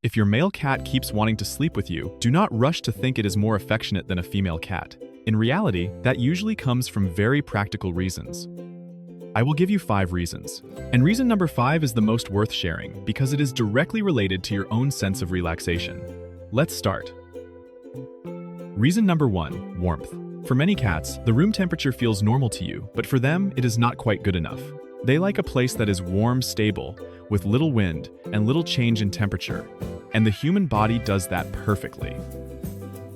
If your male cat keeps wanting to sleep with you, do not rush to think it is more affectionate than a female cat. In reality, that usually comes from very practical reasons. I will give you 5 reasons. And reason number 5 is the most worth sharing because it is directly related to your own sense of relaxation. Let's start. Reason number 1, warmth. For many cats, the room temperature feels normal to you, but for them, it is not quite good enough. They like a place that is warm, stable, with little wind and little change in temperature. And the human body does that perfectly.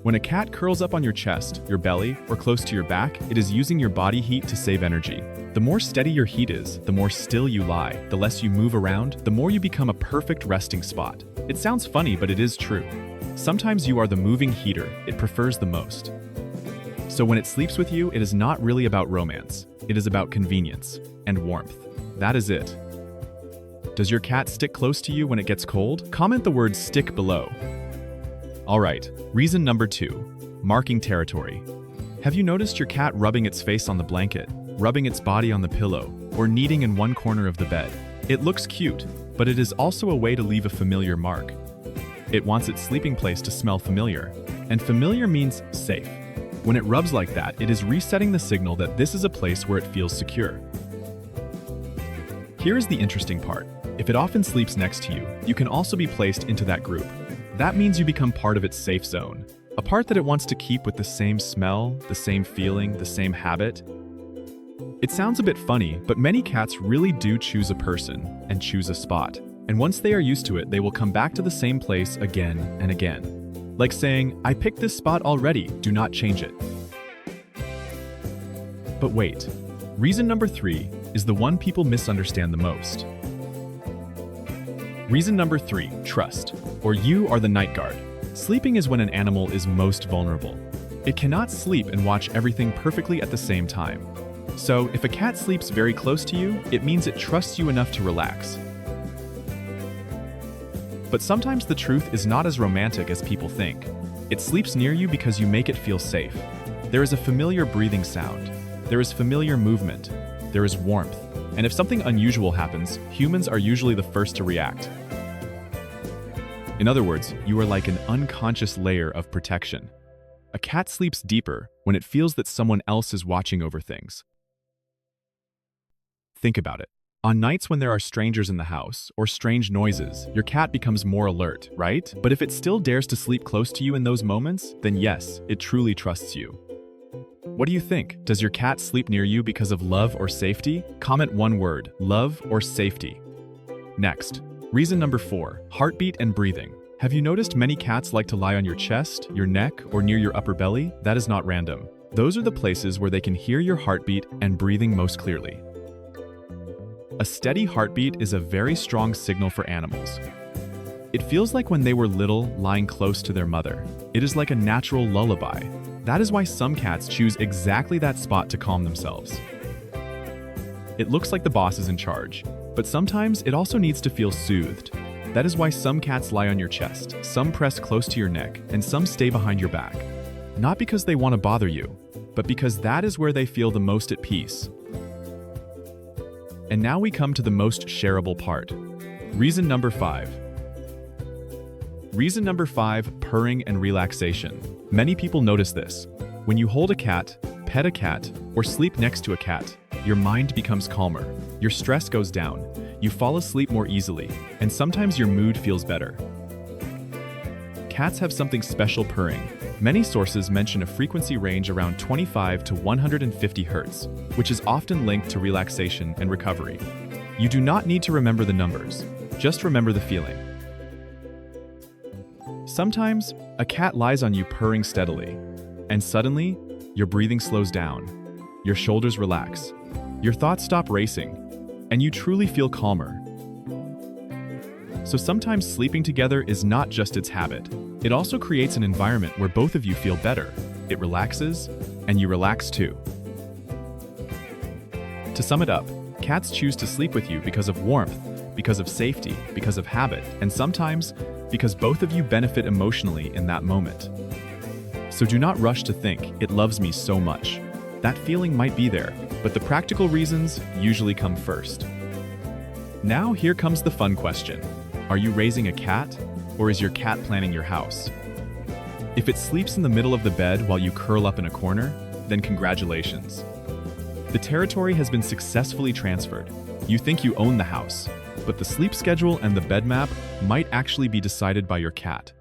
When a cat curls up on your chest, your belly, or close to your back, it is using your body heat to save energy. The more steady your heat is, the more still you lie, the less you move around, the more you become a perfect resting spot. It sounds funny, but it is true. Sometimes you are the moving heater it prefers the most. So when it sleeps with you, it is not really about romance. It is about convenience and warmth. That is it. Does your cat stick close to you when it gets cold? Comment the word stick below. Alright, reason number 2, marking territory. Have you noticed your cat rubbing its face on the blanket, rubbing its body on the pillow, or kneading in one corner of the bed? It looks cute, but it is also a way to leave a familiar mark. It wants its sleeping place to smell familiar, and familiar means safe. When it rubs like that, it is resetting the signal that this is a place where it feels secure. Here is the interesting part. If it often sleeps next to you, you can also be placed into that group. That means you become part of its safe zone, a part that it wants to keep with the same smell, the same feeling, the same habit. It sounds a bit funny, but many cats really do choose a person and choose a spot. And once they are used to it, they will come back to the same place again and again. Like saying, I picked this spot already, do not change it. But wait, reason number 3 is the one people misunderstand the most. Reason number 3, trust, or you are the night guard. Sleeping is when an animal is most vulnerable. It cannot sleep and watch everything perfectly at the same time. So, if a cat sleeps very close to you, it means it trusts you enough to relax. But sometimes the truth is not as romantic as people think. It sleeps near you because you make it feel safe. There is a familiar breathing sound. There is familiar movement. There is warmth. And if something unusual happens, humans are usually the first to react. In other words, you are like an unconscious layer of protection. A cat sleeps deeper when it feels that someone else is watching over things. Think about it. On nights when there are strangers in the house or strange noises, your cat becomes more alert, right? But if it still dares to sleep close to you in those moments, then yes, it truly trusts you. What do you think? Does your cat sleep near you because of love or safety? Comment one word, love or safety. Next, reason number 4, heartbeat and breathing. Have you noticed many cats like to lie on your chest, your neck, or near your upper belly? That is not random. Those are the places where they can hear your heartbeat and breathing most clearly. A steady heartbeat is a very strong signal for animals. It feels like when they were little, lying close to their mother. It is like a natural lullaby. That is why some cats choose exactly that spot to calm themselves. It looks like the boss is in charge, but sometimes it also needs to feel soothed. That is why some cats lie on your chest, some press close to your neck, and some stay behind your back. Not because they want to bother you, but because that is where they feel the most at peace. And now we come to the most shareable part. Reason number 5. Reason number 5, purring and relaxation. Many people notice this. When you hold a cat, pet a cat, or sleep next to a cat, your mind becomes calmer, your stress goes down, you fall asleep more easily, and sometimes your mood feels better. Cats have something special purring. Many sources mention a frequency range around 25 to 150 Hz, which is often linked to relaxation and recovery. You do not need to remember the numbers, just remember the feeling. Sometimes, a cat lies on you purring steadily, and suddenly, your breathing slows down, your shoulders relax, your thoughts stop racing, and you truly feel calmer. So sometimes sleeping together is not just its habit. It also creates an environment where both of you feel better. It relaxes, and you relax too. To sum it up, cats choose to sleep with you because of warmth, because of safety, because of habit, and sometimes because both of you benefit emotionally in that moment. So do not rush to think, it loves me so much. That feeling might be there, but the practical reasons usually come first. Now here comes the fun question. Are you raising a cat? or is your cat planning your house? If it sleeps in the middle of the bed while you curl up in a corner, then congratulations. The territory has been successfully transferred. You think you own the house, but the sleep schedule and the bed map might actually be decided by your cat.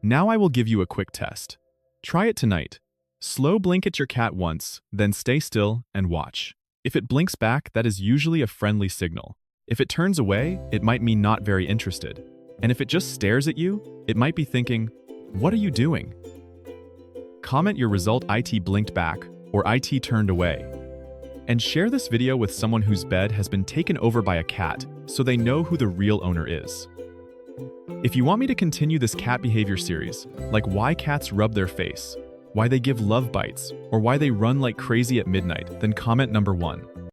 Now I will give you a quick test. Try it tonight. Slow blink at your cat once, then stay still and watch. If it blinks back, that is usually a friendly signal. If it turns away, it might mean not very interested. And if it just stares at you, it might be thinking, "What are you doing?" Comment your result IT blinked back or IT turned away. And share this video with someone whose bed has been taken over by a cat so they know who the real owner is. If you want me to continue this cat behavior series, like why cats rub their face, why they give love bites, or why they run like crazy at midnight, then comment number 1.